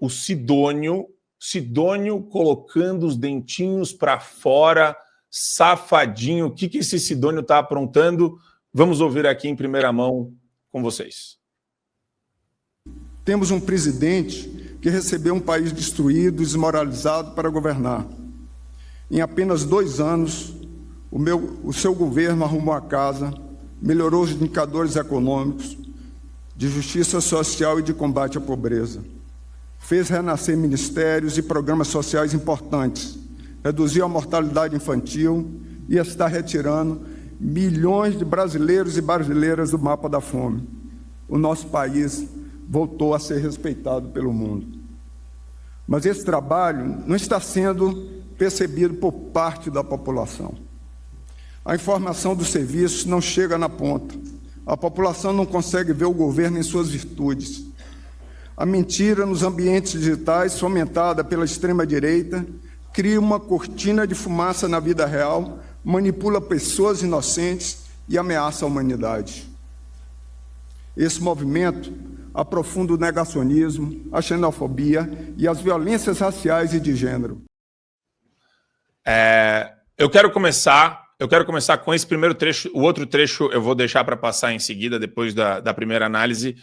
o Sidônio colocando os dentinhos para fora, safadinho. O que esse Sidônio está aprontando? Vamos ouvir aqui em primeira mão com vocês. Temos um presidente que recebeu um país destruído, desmoralizado para governar. Em apenas 2 anos, o seu governo arrumou a casa, melhorou os indicadores econômicos, de justiça social e de combate à pobreza. Fez renascer ministérios e programas sociais importantes, reduziu a mortalidade infantil e está retirando milhões de brasileiros e brasileiras do mapa da fome. O nosso país voltou a ser respeitado pelo mundo. Mas esse trabalho não está sendo percebido por parte da população. A informação dos serviços não chega na ponta. A população não consegue ver o governo em suas virtudes. A mentira nos ambientes digitais, fomentada pela extrema-direita, cria uma cortina de fumaça na vida real, manipula pessoas inocentes e ameaça a humanidade. Esse movimento aprofunda o negacionismo, a xenofobia e as violências raciais e de gênero. Eu quero começar com esse primeiro trecho. O outro trecho eu vou deixar para passar em seguida, depois da primeira análise.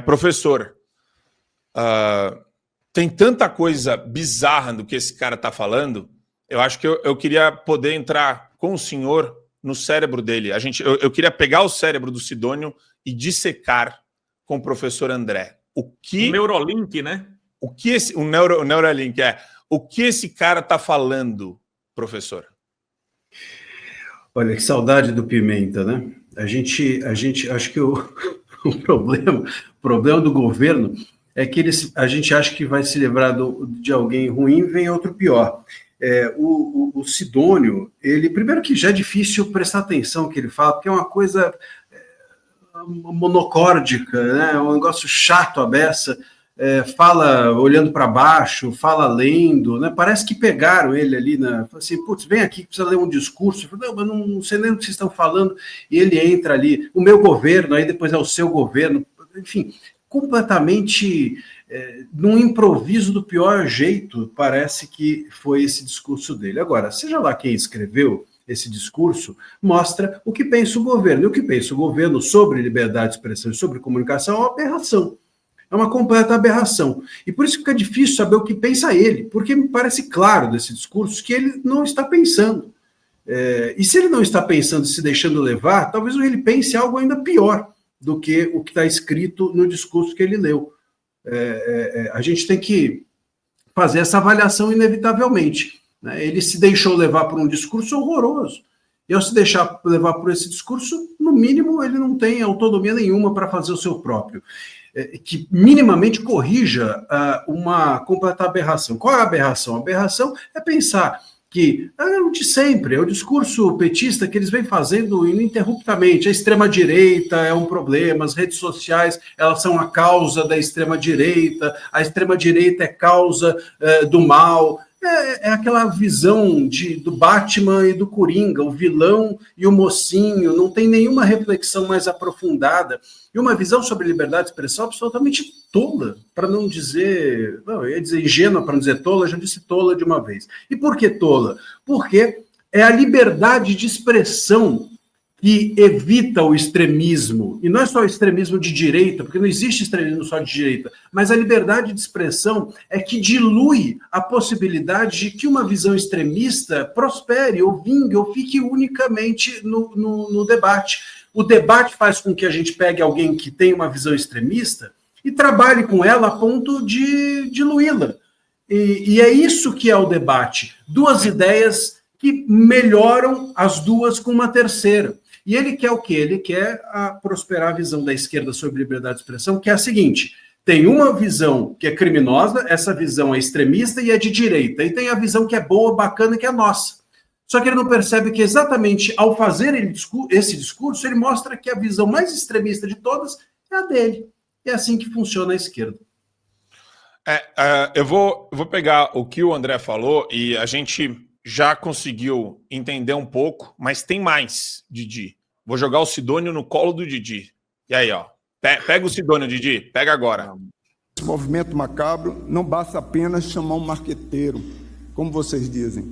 Professor, tem tanta coisa bizarra do que esse cara está falando. Eu acho que eu queria poder entrar com o senhor no cérebro dele. Eu queria pegar o cérebro do Sidônio e dissecar com o professor André. O Neurolink, né? O Neuralink, O que esse cara está falando, professor? Olha, que saudade do Pimenta, né? A gente acho que o problema do governo é que a gente acha que vai se livrar de alguém ruim, vem outro pior. O Sidônio, ele, primeiro que já é difícil prestar atenção no que ele fala, porque é uma coisa monocórdica, né? É um negócio chato a beça, fala olhando para baixo, fala lendo, né? Parece que pegaram ele ali, assim, putz, vem aqui, precisa ler um discurso. Eu falo, não, mas não sei nem o que vocês estão falando, e ele entra ali, o meu governo, aí depois é o seu governo, enfim, completamente num improviso do pior jeito, parece que foi esse discurso dele. Agora, seja lá quem escreveu esse discurso, mostra o que pensa o governo. E o que pensa o governo sobre liberdade de expressão e sobre comunicação é uma aberração. É uma completa aberração. E por isso fica difícil saber o que pensa ele, porque me parece claro desse discurso que ele não está pensando. E se ele não está pensando, se deixando levar, talvez ele pense algo ainda pior do que o que está escrito no discurso que ele leu. A gente tem que fazer essa avaliação inevitavelmente. Né? Ele se deixou levar por um discurso horroroso. E ao se deixar levar por esse discurso, no mínimo, ele não tem autonomia nenhuma para fazer o seu próprio. Que minimamente corrija uma completa aberração. Qual é a aberração? A aberração é pensar que é o de sempre, é o discurso petista que eles vêm fazendo ininterruptamente. A extrema-direita é um problema, as redes sociais elas são a causa da extrema-direita, a extrema-direita é causa do mal. É aquela visão do Batman e do Coringa, o vilão e o mocinho, não tem nenhuma reflexão mais aprofundada. E uma visão sobre liberdade de expressão absolutamente tola, para não dizer... Não, eu ia dizer ingênua para não dizer tola, já disse tola de uma vez. E por que tola? Porque é a liberdade de expressão que evita o extremismo, e não é só o extremismo de direita, porque não existe extremismo só de direita, mas a liberdade de expressão é que dilui a possibilidade de que uma visão extremista prospere, ou vingue, ou fique unicamente no debate. O debate faz com que a gente pegue alguém que tem uma visão extremista e trabalhe com ela a ponto de diluí-la. E é isso que é o debate. Duas ideias que melhoram as duas com uma terceira. E ele quer o quê? Ele quer prosperar a visão da esquerda sobre liberdade de expressão, que é a seguinte: tem uma visão que é criminosa, essa visão é extremista e é de direita, e tem a visão que é boa, bacana, que é nossa. Só que ele não percebe que exatamente ao fazer esse discurso, ele mostra que a visão mais extremista de todas é a dele. É assim que funciona a esquerda. Eu vou pegar o que o André falou e a gente já conseguiu entender um pouco, mas tem mais, Didi. Vou jogar o Sidônio no colo do Didi. E aí, ó. Pega o Sidônio, Didi. Pega agora. Esse movimento macabro não basta apenas chamar um marqueteiro, como vocês dizem.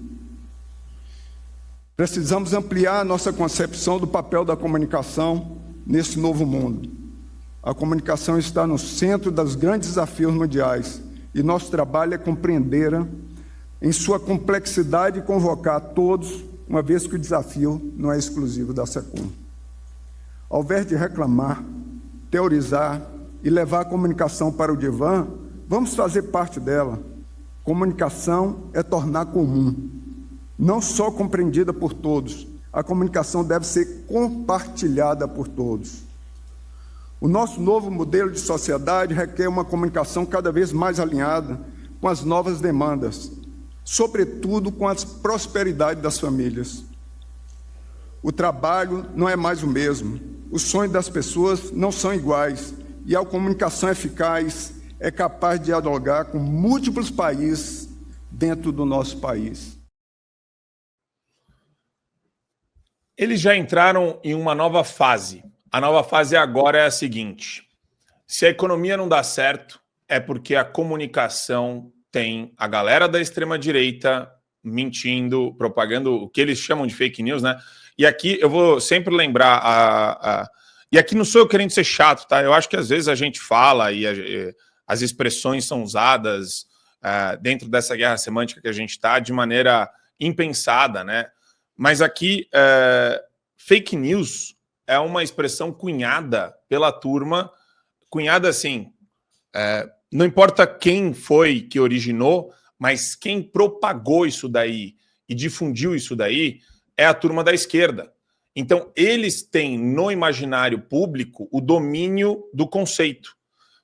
Precisamos ampliar a nossa concepção do papel da comunicação nesse novo mundo. A comunicação está no centro dos grandes desafios mundiais e nosso trabalho é compreendê-la em sua complexidade e convocar a todos, uma vez que o desafio não é exclusivo da SECOM. Ao invés de reclamar, teorizar e levar a comunicação para o divã, vamos fazer parte dela. Comunicação é tornar comum, não só compreendida por todos. A comunicação deve ser compartilhada por todos. O nosso novo modelo de sociedade requer uma comunicação cada vez mais alinhada com as novas demandas, sobretudo com a prosperidade das famílias. O trabalho não é mais o mesmo, os sonhos das pessoas não são iguais, e a comunicação eficaz é capaz de dialogar com múltiplos países dentro do nosso país. Eles já entraram em uma nova fase. A nova fase agora é a seguinte: se a economia não dá certo, é porque a comunicação tem a galera da extrema-direita mentindo, propagando o que eles chamam de fake news, né? E aqui eu vou sempre lembrar e aqui não sou eu querendo ser chato, tá? Eu acho que às vezes a gente fala e as expressões são usadas dentro dessa guerra semântica que a gente está de maneira impensada, né? Mas aqui, fake news é uma expressão cunhada pela turma, cunhada assim, não importa quem foi que originou, mas quem propagou isso daí e difundiu isso daí é a turma da esquerda. Então, eles têm no imaginário público o domínio do conceito.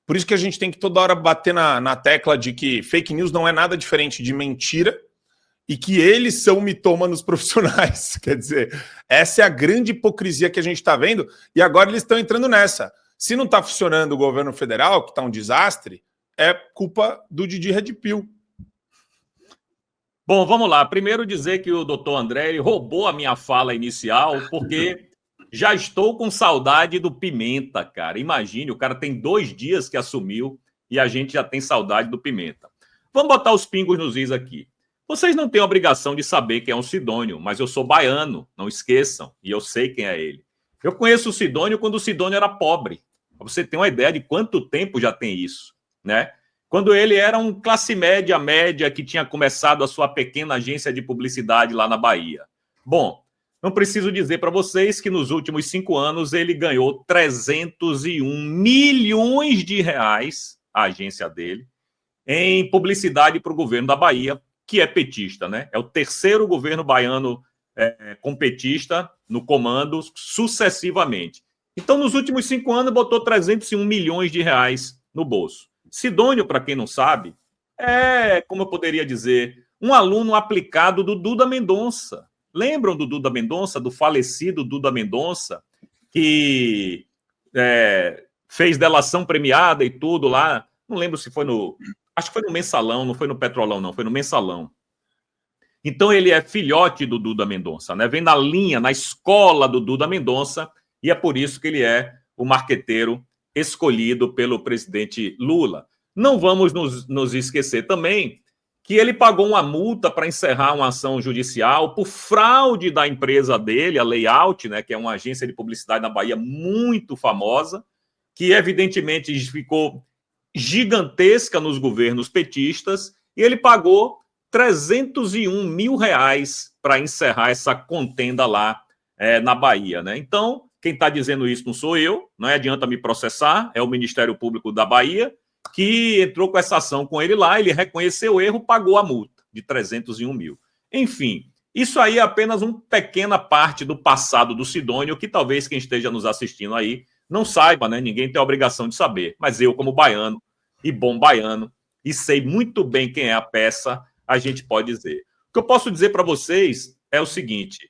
Por isso que a gente tem que toda hora bater na tecla de que fake news não é nada diferente de mentira e que eles são mitômanos profissionais. Quer dizer, essa é a grande hipocrisia que a gente está vendo e agora eles estão entrando nessa. Se não está funcionando o governo federal, que está um desastre, é culpa do Didi Red Pill. Bom, vamos lá. Primeiro dizer que o doutor André ele roubou a minha fala inicial, porque já estou com saudade do Pimenta, cara. Imagine, o cara tem 2 dias que assumiu e a gente já tem saudade do Pimenta. Vamos botar os pingos nos is aqui. Vocês não têm obrigação de saber quem é o Sidônio, mas eu sou baiano, não esqueçam, e eu sei quem é ele. Eu conheço o Sidônio quando o Sidônio era pobre. Pra você ter uma ideia de quanto tempo já tem isso, né? Quando ele era um classe média que tinha começado a sua pequena agência de publicidade lá na Bahia. Bom, não preciso dizer para vocês que nos últimos 5 anos ele ganhou 301 milhões de reais, a agência dele, em publicidade para o governo da Bahia, que é petista, né? É o 3º governo baiano com petista no comando sucessivamente. Então, nos últimos 5 anos, botou 301 milhões de reais no bolso. Sidônio, para quem não sabe, é, como eu poderia dizer, um aluno aplicado do Duda Mendonça. Lembram do Duda Mendonça, do falecido Duda Mendonça, que fez delação premiada e tudo lá? Não lembro se foi no... Acho que foi no Mensalão, não foi no Petrolão, não, foi no Mensalão. Então ele é filhote do Duda Mendonça, né? Vem na linha, na escola do Duda Mendonça, e é por isso que ele é o marqueteiro escolhido pelo presidente Lula. Não vamos nos esquecer também que ele pagou uma multa para encerrar uma ação judicial por fraude da empresa dele, a Layout, né, que é uma agência de publicidade na Bahia muito famosa, que evidentemente ficou gigantesca nos governos petistas, e ele pagou 301 mil reais para encerrar essa contenda lá na Bahia, né? Então, quem está dizendo isso não sou eu, não adianta me processar, é o Ministério Público da Bahia, que entrou com essa ação com ele lá, ele reconheceu o erro, pagou a multa de 301 mil. Enfim, isso aí é apenas uma pequena parte do passado do Sidônio, que talvez quem esteja nos assistindo aí não saiba, né? Ninguém tem a obrigação de saber, mas eu, como baiano, e bom baiano, e sei muito bem quem é a peça, a gente pode dizer. O que eu posso dizer para vocês é o seguinte...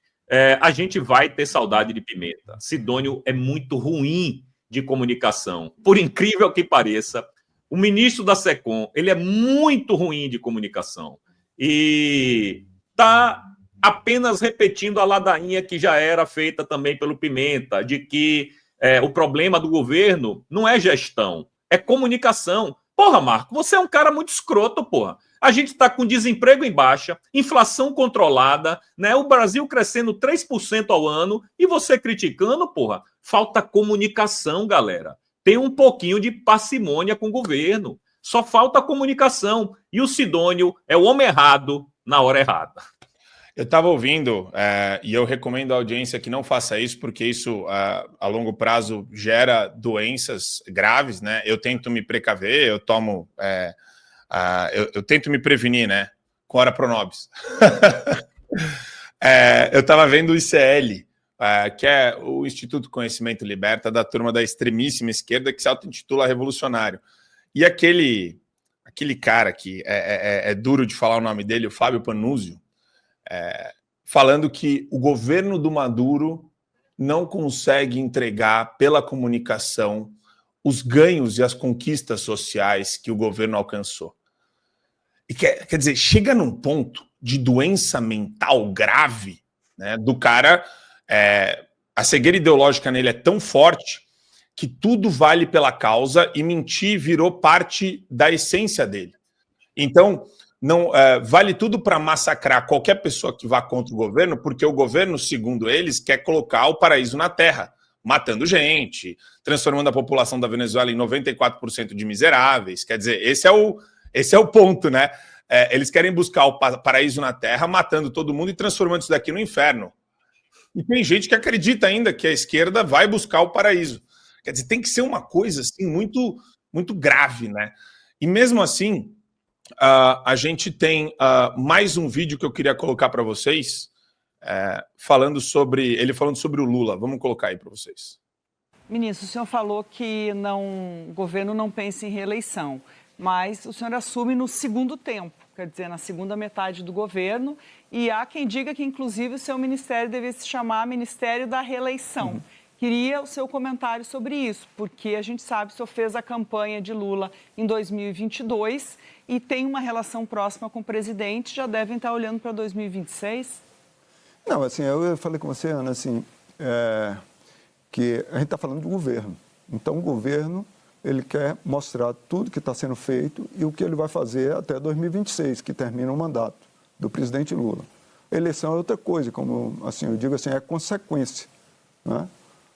a gente vai ter saudade de Pimenta. Sidônio é muito ruim de comunicação. Por incrível que pareça, o ministro da SECOM, ele é muito ruim de comunicação. E está apenas repetindo a ladainha que já era feita também pelo Pimenta, de que o problema do governo não é gestão, é comunicação. Porra, Marco, você é um cara muito escroto, porra. A gente está com desemprego em baixa, inflação controlada, né? O Brasil crescendo 3% ao ano e você criticando, porra. Falta comunicação, galera. Tem um pouquinho de parcimônia com o governo. Só falta comunicação. E o Sidônio é o homem errado na hora errada. Eu estava ouvindo, e eu recomendo à audiência que não faça isso, porque isso, a longo prazo, gera doenças graves, né? Eu tento me precaver, eu tomo... eu tento me prevenir, né? Com hora pro nobis. Eu estava vendo o ICL, que é o Instituto Conhecimento Liberta, da turma da extremíssima esquerda, que se auto-intitula revolucionário. E aquele cara que é duro de falar o nome dele, o Fábio Panunzio, falando que o governo do Maduro não consegue entregar pela comunicação os ganhos e as conquistas sociais que o governo alcançou. E quer dizer, chega num ponto de doença mental grave, né, do cara, a cegueira ideológica nele é tão forte que tudo vale pela causa e mentir virou parte da essência dele. Então, não vale tudo para massacrar qualquer pessoa que vá contra o governo, porque o governo, segundo eles, quer colocar o paraíso na terra, matando gente, transformando a população da Venezuela em 94% de miseráveis. Quer dizer, esse é o ponto, né? Eles querem buscar o paraíso na terra, matando todo mundo e transformando isso daqui no inferno. E tem gente que acredita ainda que a esquerda vai buscar o paraíso. Quer dizer, tem que ser uma coisa assim muito, muito grave, né? E mesmo assim, a gente tem mais um vídeo que eu queria colocar para vocês, falando sobre o Lula. Vamos colocar aí para vocês. Ministro, o senhor falou que o governo não pensa em reeleição, mas o senhor assume no segundo tempo, quer dizer, na segunda metade do governo, e há quem diga que, inclusive, o seu ministério deveria se chamar Ministério da Reeleição. Queria o seu comentário sobre isso, porque a gente sabe que o senhor fez a campanha de Lula em 2022 e tem uma relação próxima com o presidente, já devem estar olhando para 2026? Não, assim, eu falei com você, Ana, assim, que a gente está falando do governo. Então, o governo, ele quer mostrar tudo que está sendo feito e o que ele vai fazer até 2026, que termina o mandato do presidente Lula. A eleição é outra coisa, como assim, eu digo assim, é consequência, né?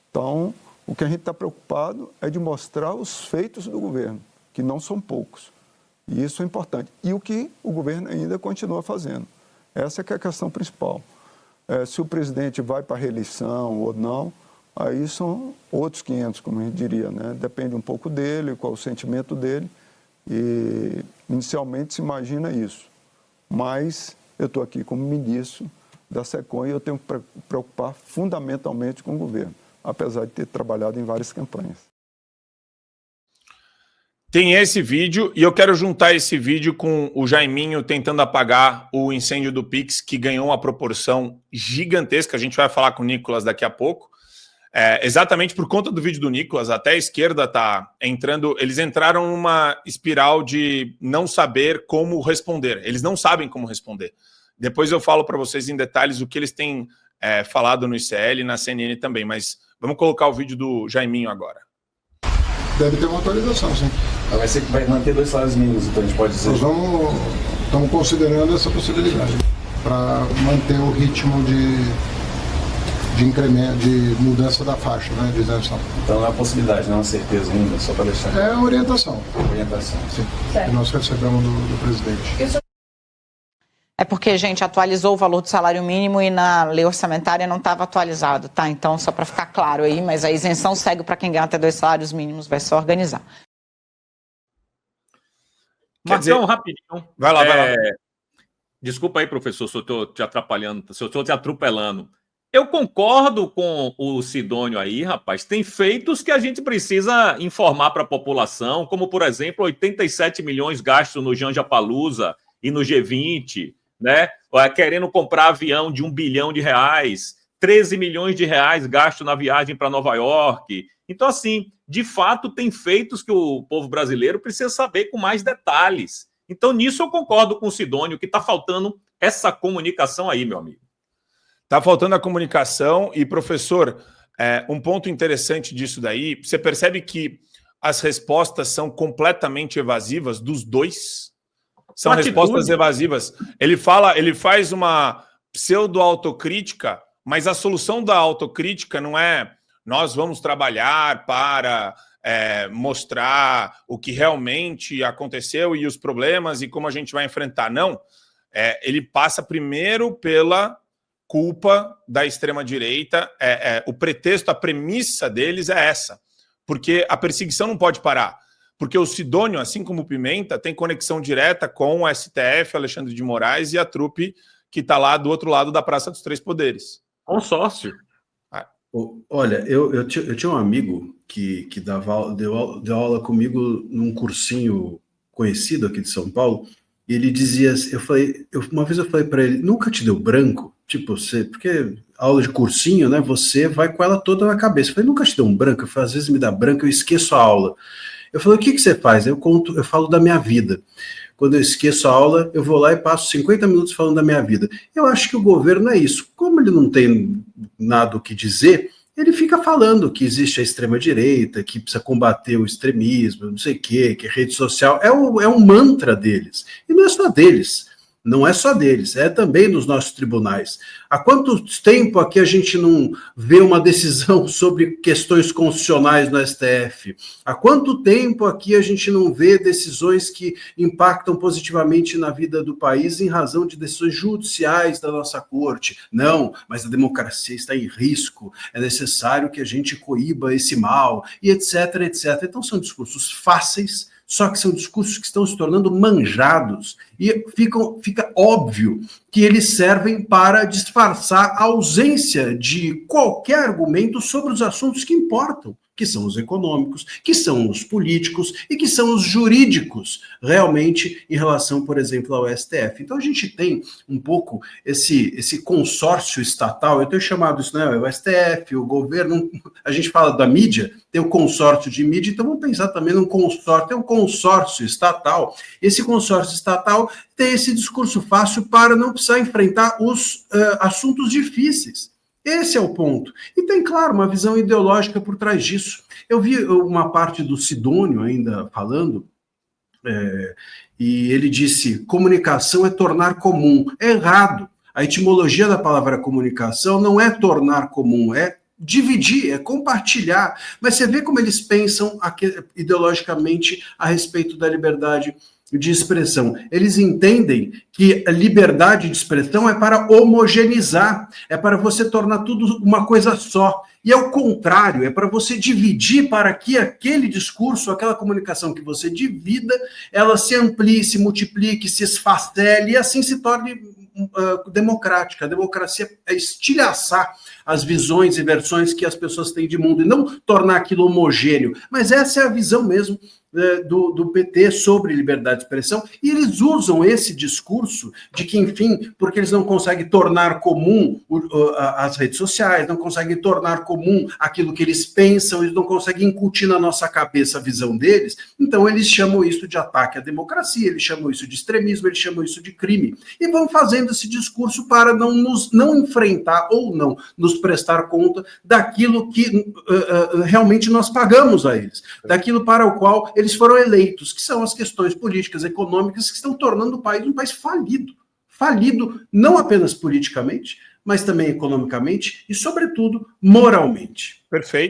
Então, o que a gente está preocupado é de mostrar os feitos do governo, que não são poucos. E isso é importante. E o que o governo ainda continua fazendo. Essa que é a questão principal. Se o presidente vai para a reeleição ou não, aí são outros 500, como a gente diria, né? Depende um pouco dele, qual o sentimento dele. E inicialmente se imagina isso. Mas eu estou aqui como ministro da SECOM e eu tenho que preocupar fundamentalmente com o governo, apesar de ter trabalhado em várias campanhas. Tem esse vídeo e eu quero juntar esse vídeo com o Jaiminho tentando apagar o incêndio do Pix, que ganhou uma proporção gigantesca. A gente vai falar com o Nicolas daqui a pouco. Exatamente por conta do vídeo do Nicolas, até a esquerda está entrando. Eles entraram numa espiral de não saber como responder. Eles não sabem como responder. Depois eu falo para vocês em detalhes o que eles têm falado no ICL e na CNN também. Mas vamos colocar o vídeo do Jaiminho agora. Deve ter uma atualização, sim. Vai manter 2 salários mínimos, então a gente pode dizer. Nós estamos considerando essa possibilidade para manter o ritmo de incremento, de mudança da faixa, né, de isenção. Então não é uma possibilidade, não é uma certeza ainda, só para deixar. É orientação. Orientação. Sim. Que nós recebemos do presidente. É porque, gente, atualizou o valor do salário mínimo e na lei orçamentária não estava atualizado, tá? Então, só para ficar claro aí, mas a isenção segue para quem ganha até 2 salários mínimos, vai se organizar. Marcão, rapidinho. Vai lá, vai lá. Desculpa aí, professor, se eu estou te atrapalhando, se eu estou te atropelando. Eu concordo com o Sidônio aí, rapaz. Tem feitos que a gente precisa informar para a população, como, por exemplo, 87 milhões gastos no Janjapalooza e no G20, né? Querendo comprar avião de R$1 bilhão, 13 milhões de reais gasto na viagem para Nova York. Então, assim, de fato, tem feitos que o povo brasileiro precisa saber com mais detalhes. Então, nisso eu concordo com o Sidônio, que está faltando essa comunicação aí, meu amigo. Está faltando a comunicação e, professor, um ponto interessante disso daí, você percebe que as respostas são completamente evasivas dos dois? São Atitude. Respostas evasivas. Ele faz uma pseudo-autocrítica, mas a solução da autocrítica não é nós vamos trabalhar para mostrar o que realmente aconteceu e os problemas e como a gente vai enfrentar. Não. Ele passa primeiro pela culpa da extrema-direita. O pretexto, a premissa deles é essa. Porque a perseguição não pode parar. Porque o Sidônio, assim como o Pimenta, tem conexão direta com o STF, Alexandre de Moraes e a trupe que está lá do outro lado da Praça dos Três Poderes. Consórcio. Olha, eu tinha um amigo que deu aula comigo num cursinho conhecido aqui de São Paulo, e ele dizia, uma vez eu falei para ele, nunca te deu branco? Tipo, porque aula de cursinho, né, você vai com ela toda na cabeça. Eu falei, nunca te deu um branco? Eu falei, às vezes me dá branco, eu esqueço a aula. Eu falei, o que você faz? Eu falo da minha vida. Quando eu esqueço a aula, eu vou lá e passo 50 minutos falando da minha vida. Eu acho que o governo é isso. Como ele não tem nada o que dizer, ele fica falando que existe a extrema-direita, que precisa combater o extremismo, não sei o quê, que rede social é um mantra deles. E não é só deles. Não é só deles, é também nos nossos tribunais. Há quanto tempo aqui a gente não vê uma decisão sobre questões constitucionais no STF? Há quanto tempo aqui a gente não vê decisões que impactam positivamente na vida do país em razão de decisões judiciais da nossa corte? Não, mas a democracia está em risco, é necessário que a gente coíba esse mal, e etc, etc. Então são discursos fáceis, só que são discursos que estão se tornando manjados e fica óbvio que eles servem para disfarçar a ausência de qualquer argumento sobre os assuntos que importam, que são os econômicos, que são os políticos e que são os jurídicos, realmente, em relação, por exemplo, ao STF. Então a gente tem um pouco esse consórcio estatal, eu tenho chamado isso, né, o STF, o governo, a gente fala da mídia, tem o consórcio de mídia, então vamos pensar também num consórcio, tem um consórcio estatal, esse consórcio estatal tem esse discurso fácil para não precisar enfrentar os assuntos difíceis. Esse é o ponto. E tem, claro, uma visão ideológica por trás disso. Eu vi uma parte do Sidônio ainda falando, e ele disse, comunicação é tornar comum. É errado. A etimologia da palavra comunicação não é tornar comum, é dividir, é compartilhar. Mas você vê como eles pensam ideologicamente a respeito da liberdade de expressão. Eles entendem que a liberdade de expressão é para homogeneizar, é para você tornar tudo uma coisa só. E é o contrário, é para você dividir para que aquele discurso, aquela comunicação que você divida, ela se amplie, se multiplique, se esfacele e assim se torne democrática. A democracia é estilhaçar as visões e versões que as pessoas têm de mundo e não tornar aquilo homogêneo. Mas essa é a visão mesmo do PT sobre liberdade de expressão, e eles usam esse discurso de que, enfim, porque eles não conseguem tornar comum as redes sociais, não conseguem tornar comum aquilo que eles pensam, eles não conseguem incutir na nossa cabeça a visão deles, então eles chamam isso de ataque à democracia, eles chamam isso de extremismo, eles chamam isso de crime, e vão fazendo esse discurso para não enfrentar ou não nos prestar conta daquilo que realmente nós pagamos a eles, daquilo para o qual eles foram eleitos, que são as questões políticas, econômicas, que estão tornando o país um país falido. Falido não apenas politicamente, mas também economicamente e, sobretudo, moralmente. Perfeito.